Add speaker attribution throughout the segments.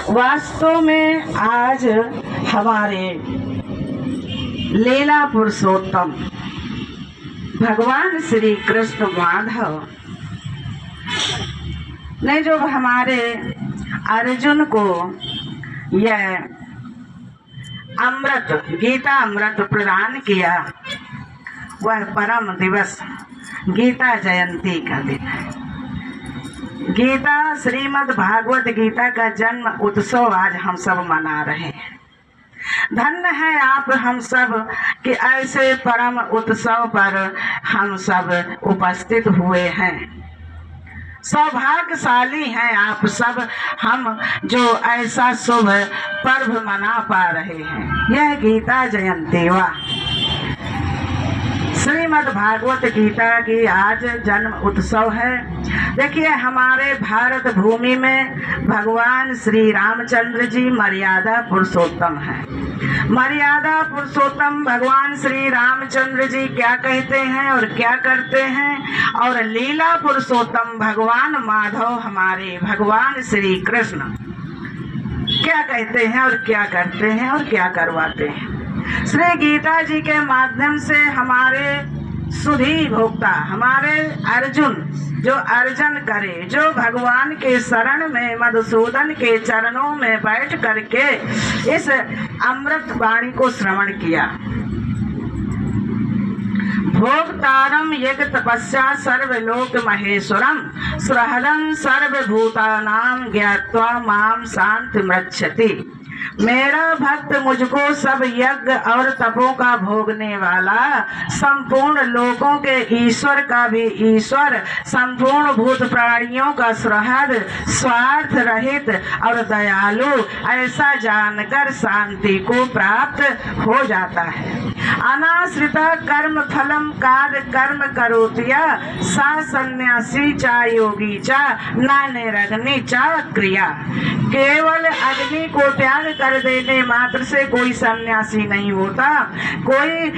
Speaker 1: वास्तव में आज हमारे लीला पुरुषोत्तम भगवान श्री कृष्ण माधव ने जो हमारे अर्जुन को यह अमृत गीता अमृत प्रदान किया, वह परम दिवस गीता जयंती का दिन है। गीता श्रीमद् भागवत गीता का जन्म उत्सव आज हम सब मना रहे हैं। धन्य है आप हम सब कि ऐसे परम उत्सव पर हम सब उपस्थित हुए हैं। सौभाग्यशाली हैं आप सब, हम जो ऐसा शुभ पर्व मना पा रहे हैं। यह गीता जयंती वा श्रीमद् भागवत गीता की आज जन्म उत्सव है। देखिए, हमारे भारत भूमि में भगवान श्री रामचंद्र जी मर्यादा पुरुषोत्तम हैं। मर्यादा पुरुषोत्तम भगवान श्री रामचंद्र जी क्या कहते हैं और क्या करते हैं, और लीला पुरुषोत्तम भगवान माधव हमारे भगवान श्री कृष्ण क्या कहते हैं और क्या करते हैं और क्या करवाते हैं। श्री गीता जी के माध्यम से हमारे सुधी भोक्ता, हमारे अर्जुन जो अर्जन करे, जो भगवान के शरण में मधुसूदन के चरणों में बैठ करके इस अमृत वाणी को श्रवण किया। भोक्तारम यज्ञ तपस्या सर्वलोक महेश्वरम सुहृदं सर्वभूतानां ज्ञात्वा माम शांति मृच्छति। मेरा भक्त मुझको सब यज्ञ और तपों का भोगने वाला, संपूर्ण लोकों के ईश्वर का भी ईश्वर, संपूर्ण भूत प्राणियों का सुहृद, स्वार्थ रहित और दयालु ऐसा जानकर शांति को प्राप्त हो जाता है। अनाश्रिता कर्म फलम कार्य कर्म करोतिया सा सन्यासी चा योगी चा ना निरग्नि चा क्रिया। केवल अग्नि को त्याग कर देने मात्र से कोई सन्यासी नहीं होता। कोई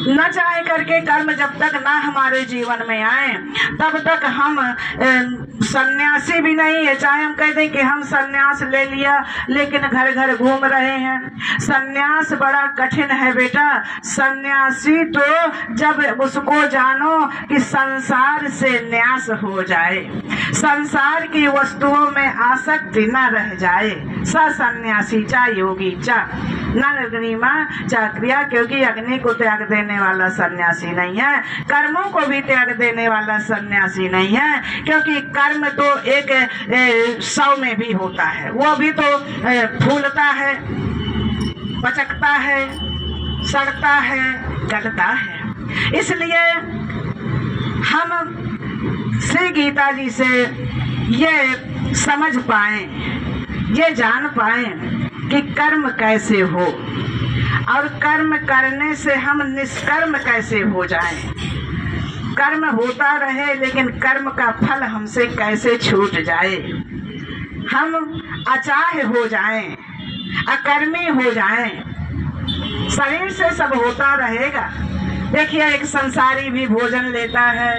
Speaker 1: न चाहे करके कर्म जब तक ना हमारे जीवन में आए तब तक हम सन्यासी भी नहीं है। चाहे हम कह दें कि हम सन्यास ले लिया लेकिन घर घर घूम रहे हैं। सन्यास बड़ा कठिन है बेटा। सन्यासी तो जब उसको जानो कि संसार से न्यास हो जाए, संसार की वस्तुओं में आसक्ति न रह जाए, स सन्यासी चा योगी चा नग्निमा चा क्रिया। क्योंकि अग्नि को त्याग देने वाला सन्यासी नहीं है, कर्मों को भी त्याग देने वाला सन्यासी नहीं है। क्योंकि कर्म तो एक 100 में भी होता है, वो भी तो फूलता है, पचकता है, सड़ता है, गलता है। इसलिए हम श्री गीता जी से ये समझ पाए, ये जान पाए कि कर्म कैसे हो और कर्म करने से हम निष्कर्म कैसे हो जाएं। कर्म होता रहे लेकिन कर्म का फल हमसे कैसे छूट जाए, हम अचाह हो जाएं, अकर्मी हो जाएं। शरीर से सब होता रहेगा। देखिए, एक संसारी भी भोजन लेता है,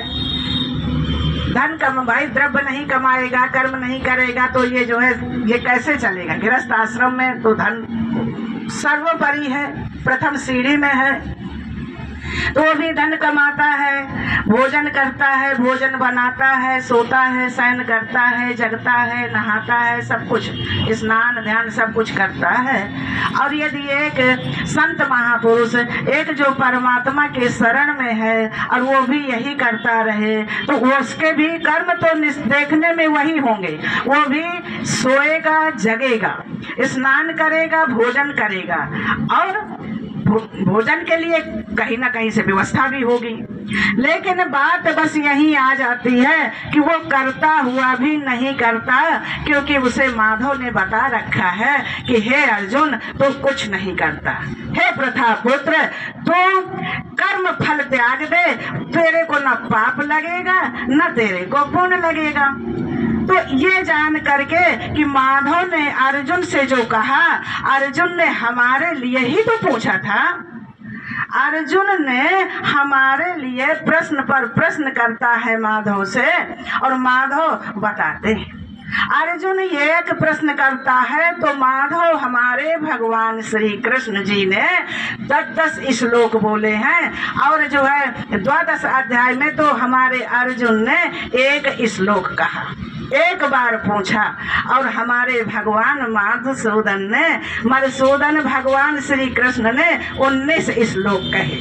Speaker 1: धन कम भाई द्रव्य नहीं कमाएगा, कर्म नहीं करेगा तो ये जो है ये कैसे चलेगा। गृहस्थ आश्रम में तो धन सर्वोपरि है, प्रथम सीढ़ी में है, तो वो भी धन कमाता है, भोजन करता है, भोजन बनाता है, सोता है, शयन करता है, जगता है, नहाता है, सब कुछ स्नान ध्यान सब कुछ करता है। और यदि एक संत महापुरुष, एक जो परमात्मा के शरण में है और वो भी यही करता रहे तो उसके भी कर्म तो देखने में वही होंगे। वो भी सोएगा, जगेगा, स्नान करेगा, भोजन करेगा और भोजन के लिए कहीं ना कहीं से व्यवस्था भी होगी। लेकिन बात बस यही आ जाती है कि वो करता हुआ भी नहीं करता, क्योंकि उसे माधव ने बता रखा है कि हे अर्जुन तो कुछ नहीं करता। हे प्रथा पुत्र, तो कर्म फल त्याग दे, तेरे को न पाप लगेगा न तेरे को पुण्य लगेगा। तो ये जान करके कि माधव ने अर्जुन से जो कहा, अर्जुन ने हमारे लिए ही तो पूछा था। अर्जुन ने हमारे लिए प्रश्न पर प्रश्न करता है माधव से, और माधव बताते हैं। अर्जुन एक प्रश्न करता है तो माधव हमारे भगवान श्री कृष्ण जी ने 10 श्लोक बोले हैं, और जो है 12 अध्याय में तो हमारे अर्जुन ने एक श्लोक कहा, एक बार पूछा। और हमारे भगवान मधुसूदन भगवान श्री कृष्ण ने 19 श्लोक कहे।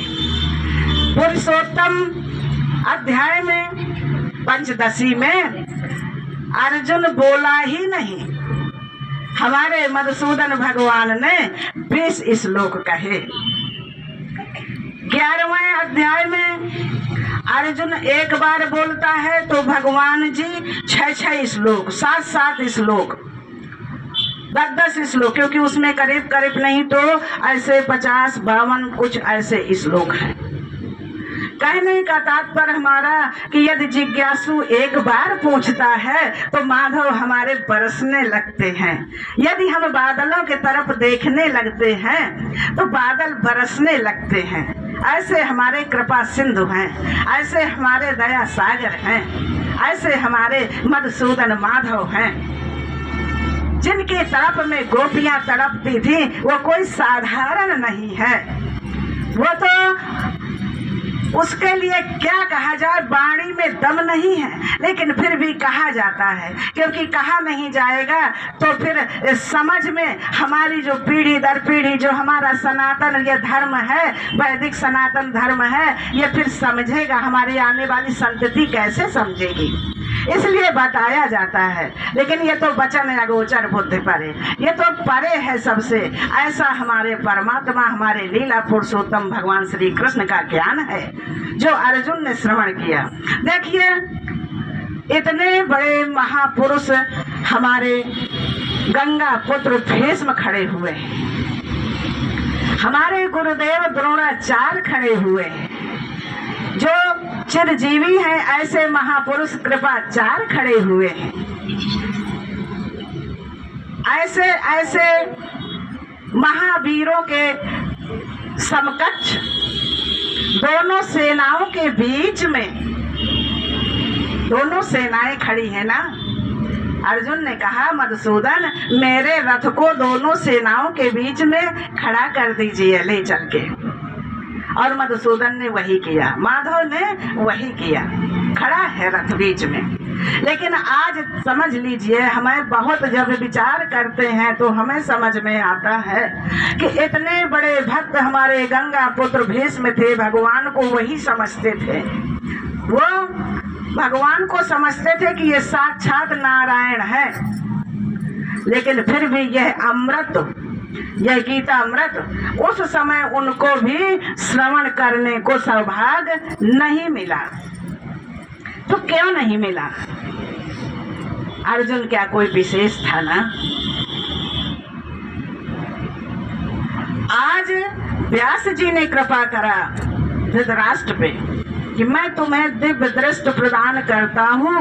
Speaker 1: पुरुषोत्तम अध्याय में पंचदशी में अर्जुन बोला ही नहीं, हमारे मधुसूदन भगवान ने 20 श्लोक कहे। 11वें अध्याय में अर्जुन एक बार बोलता है तो भगवान जी 6 श्लोक, 7 श्लोक, 10 श्लोक, क्योंकि उसमें करीब करीब नहीं तो ऐसे 50-52 कुछ ऐसे श्लोक हैं। कहने का तात्पर्य हमारा कि यदि जिज्ञासु एक बार पूछता है तो माधव हमारे बरसने लगते हैं। यदि हम बादलों के तरफ देखने लगते हैं तो बादल बरसने लगते हैं। ऐसे हमारे कृपा सिंधु हैं, ऐसे हमारे दया सागर हैं, ऐसे हमारे मधुसूदन माधव हैं। जिनकी तरफ में गोपियां तड़पती थी वो कोई साधारण नहीं है, वो तो उसके लिए क्या कहा जाए, वाणी में दम नहीं है, लेकिन फिर भी कहा जाता है, क्योंकि कहा नहीं जाएगा तो फिर समझ में हमारी जो पीढ़ी दर पीढ़ी जो हमारा सनातन ये धर्म है, वैदिक सनातन धर्म है, ये फिर समझेगा, हमारी आने वाली संतति कैसे समझेगी, इसलिए बताया जाता है। लेकिन ये तो वचन अगोचर बुद्धि परे, ये तो परे है सबसे। ऐसा हमारे परमात्मा, हमारे लीला पुरुषोत्तम भगवान श्री कृष्ण का ज्ञान है जो अर्जुन ने श्रवण किया। देखिए इतने बड़े महापुरुष हमारे गंगा पुत्र भीष्म खड़े हुए हैं, हमारे गुरुदेव द्रोणाचार्य खड़े हुए हैं, जो चिरजीवी हैं ऐसे महापुरुष कृपाचार्य खड़े हुए हैं। ऐसे ऐसे महावीरों के समकक्ष दोनों सेनाओं के बीच में, दोनों सेनाएं खड़ी हैं ना। अर्जुन ने कहा मधुसूदन मेरे रथ को दोनों सेनाओं के बीच में खड़ा कर दीजिए ले चल के, और मधुसूदन ने वही किया, माधव ने वही किया, खड़ा है रथ बीच में। लेकिन आज समझ लीजिए, हमें बहुत जब विचार करते हैं तो हमें समझ में आता है कि इतने बड़े भक्त हमारे गंगा पुत्र भीष्म थे, भगवान को वही समझते थे, वो भगवान को समझते थे कि ये साक्षात नारायण है। लेकिन फिर भी यह अमृत, यह गीता अमृत उस समय उनको भी श्रवण करने को सौभाग्य नहीं मिला। तो क्यों नहीं मिला? अर्जुन क्या कोई विशेष था ना? आज व्यास जी ने कृपा करा धृतराष्ट्र पे कि मैं तुम्हें दिव्य दृष्टि प्रदान करता हूँ,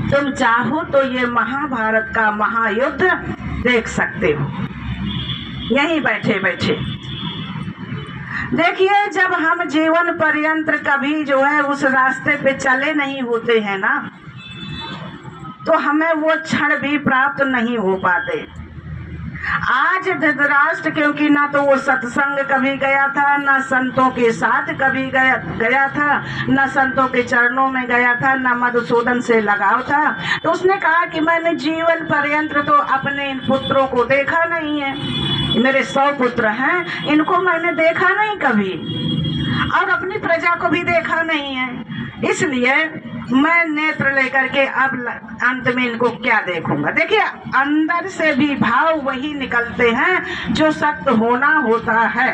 Speaker 1: तुम चाहो तो ये महाभारत का महायुद्ध देख सकते हो यहीं बैठे बैठे। देखिए जब हम जीवन पर्यंत कभी जो है उस रास्ते पे चले नहीं होते हैं ना, तो हमें वो क्षण भी प्राप्त नहीं हो पाते। आज धृतराष्ट्र क्योंकि ना तो वो सत्संग कभी गया था, ना संतों के साथ कभी गया था, ना संतों के चरणों में गया था, ना मधुसूदन से लगाव था, तो उसने कहा कि मैंने जीवन पर्यंत तो अपने इन पुत्रों को देखा नहीं है, मेरे 100 पुत्र हैं, इनको मैंने देखा नहीं कभी, और अपनी प्रजा को भी देखा नहीं है, इसलिए मैं नेत्र लेकर के अब अंत में इनको क्या देखूंगा। देखिए अंदर से भी भाव वही निकलते हैं जो सत्य होना होता है।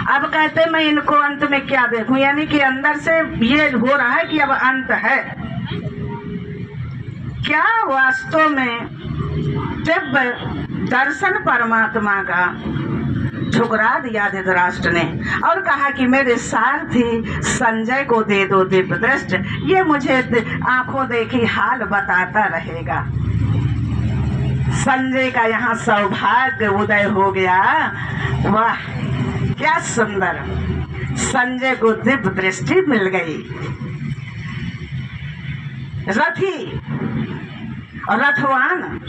Speaker 1: अब कहते मैं इनको अंत में क्या देखूं, यानी कि अंदर से ये हो रहा है कि अब अंत है। क्या वास्तव में दिव्य दर्शन परमात्मा का ठुकरा दिया धृतराष्ट्र ने और कहा कि मेरे सारथी संजय को दे दो दिव्य दृष्टि, ये मुझे आंखों देखी हाल बताता रहेगा। संजय का यहाँ सौभाग्य उदय हो गया। वाह क्या सुंदर, संजय को दिव्य दृष्टि मिल गई। रथी रथवान